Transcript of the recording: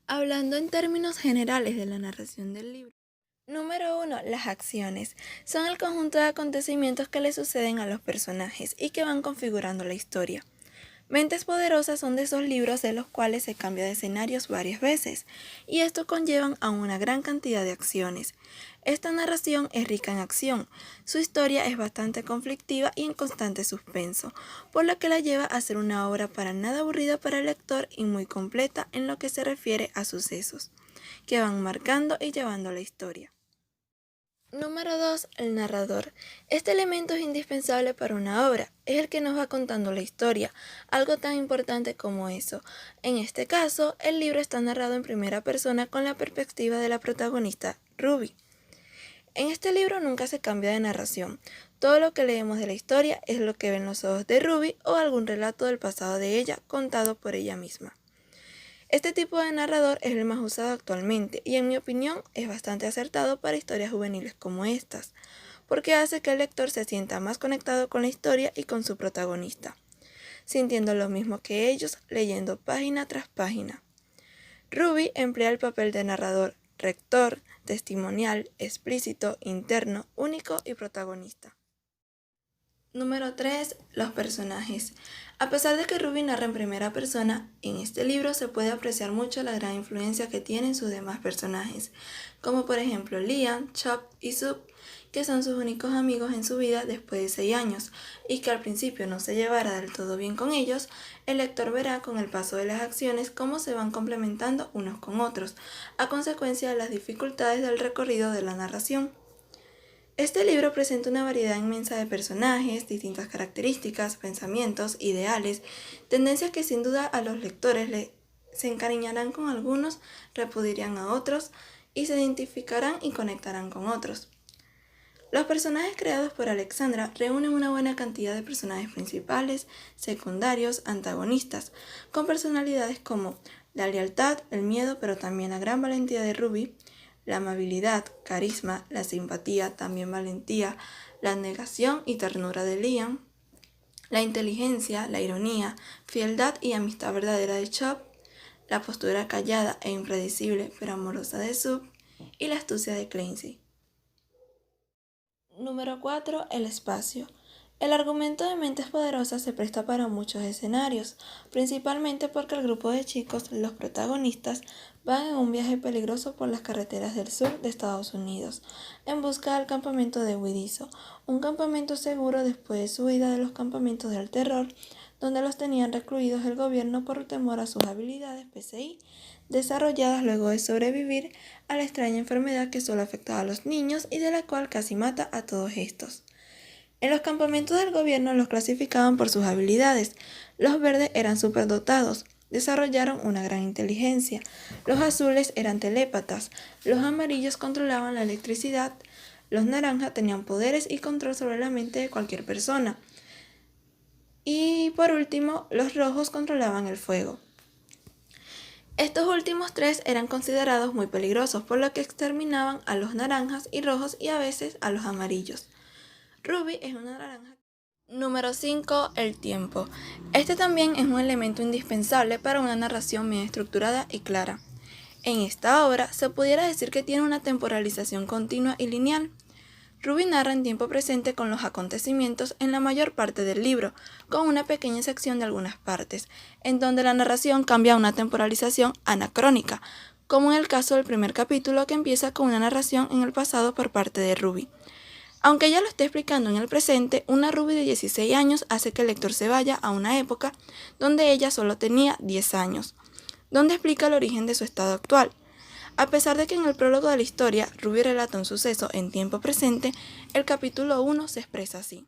Hablando en términos generales de la narración del libro. Número 1. Las acciones. Son el conjunto de acontecimientos que le suceden a los personajes y que van configurando la historia. Mentes Poderosas son de esos libros de los cuales se cambia de escenarios varias veces, y esto conllevan a una gran cantidad de acciones. Esta narración es rica en acción, su historia es bastante conflictiva y en constante suspenso, por lo que la lleva a ser una obra para nada aburrida para el lector y muy completa en lo que se refiere a sucesos, que van marcando y llevando la historia. Número 2. El narrador. Este elemento es indispensable para una obra, es el que nos va contando la historia, algo tan importante como eso. En este caso, el libro está narrado en primera persona con la perspectiva de la protagonista, Ruby. En este libro nunca se cambia de narración, todo lo que leemos de la historia es lo que ven los ojos de Ruby o algún relato del pasado de ella contado por ella misma. Este tipo de narrador es el más usado actualmente y en mi opinión es bastante acertado para historias juveniles como estas, porque hace que el lector se sienta más conectado con la historia y con su protagonista, sintiendo lo mismo que ellos leyendo página tras página. Ruby emplea el papel de narrador, rector, testimonial, explícito, interno, único y protagonista. Número 3. Los personajes. A pesar de que Ruby narra en primera persona, en este libro se puede apreciar mucho la gran influencia que tienen sus demás personajes, como por ejemplo Liam, Chop y Sub, que son sus únicos amigos en su vida después de 6 años, y que al principio no se llevara del todo bien con ellos, el lector verá con el paso de las acciones cómo se van complementando unos con otros, a consecuencia de las dificultades del recorrido de la narración. Este libro presenta una variedad inmensa de personajes, distintas características, pensamientos, ideales, tendencias que sin duda a los lectores se encariñarán con algunos, repudiarán a otros y se identificarán y conectarán con otros. Los personajes creados por Alexandra reúnen una buena cantidad de personajes principales, secundarios, antagonistas, con personalidades como la lealtad, el miedo, pero también la gran valentía de Ruby, la amabilidad, carisma, la simpatía, también valentía, la negación y ternura de Liam, la inteligencia, la ironía, fieldad y amistad verdadera de Chop, la postura callada e impredecible pero amorosa de Sub y la astucia de Clancy. Número 4. El espacio. El argumento de Mentes Poderosas se presta para muchos escenarios, principalmente porque el grupo de chicos, los protagonistas, van en un viaje peligroso por las carreteras del sur de Estados Unidos, en busca del campamento de Widiso, un campamento seguro después de su huida de los campamentos del terror, donde los tenían recluidos el gobierno por temor a sus habilidades PCI, desarrolladas luego de sobrevivir a la extraña enfermedad que solo afectaba a los niños y de la cual casi mata a todos estos. En los campamentos del gobierno los clasificaban por sus habilidades. Los verdes eran superdotados, desarrollaron una gran inteligencia. Los azules eran telépatas, los amarillos controlaban la electricidad, los naranjas tenían poderes y control sobre la mente de cualquier persona. Y por último, los rojos controlaban el fuego. Estos últimos 3 eran considerados muy peligrosos, por lo que exterminaban a los naranjas y rojos y a veces a los amarillos. Ruby es una naranja. Número 5. El tiempo. Este también es un elemento indispensable para una narración bien estructurada y clara. En esta obra se pudiera decir que tiene una temporalización continua y lineal. Ruby narra en tiempo presente con los acontecimientos en la mayor parte del libro, con una pequeña sección de algunas partes, en donde la narración cambia a una temporalización anacrónica, como en el caso del primer capítulo que empieza con una narración en el pasado por parte de Ruby. Aunque ella lo esté explicando en el presente, una Ruby de 16 años hace que el lector se vaya a una época donde ella solo tenía 10 años, donde explica el origen de su estado actual. A pesar de que en el prólogo de la historia Ruby relata un suceso en tiempo presente, el capítulo 1 se expresa así.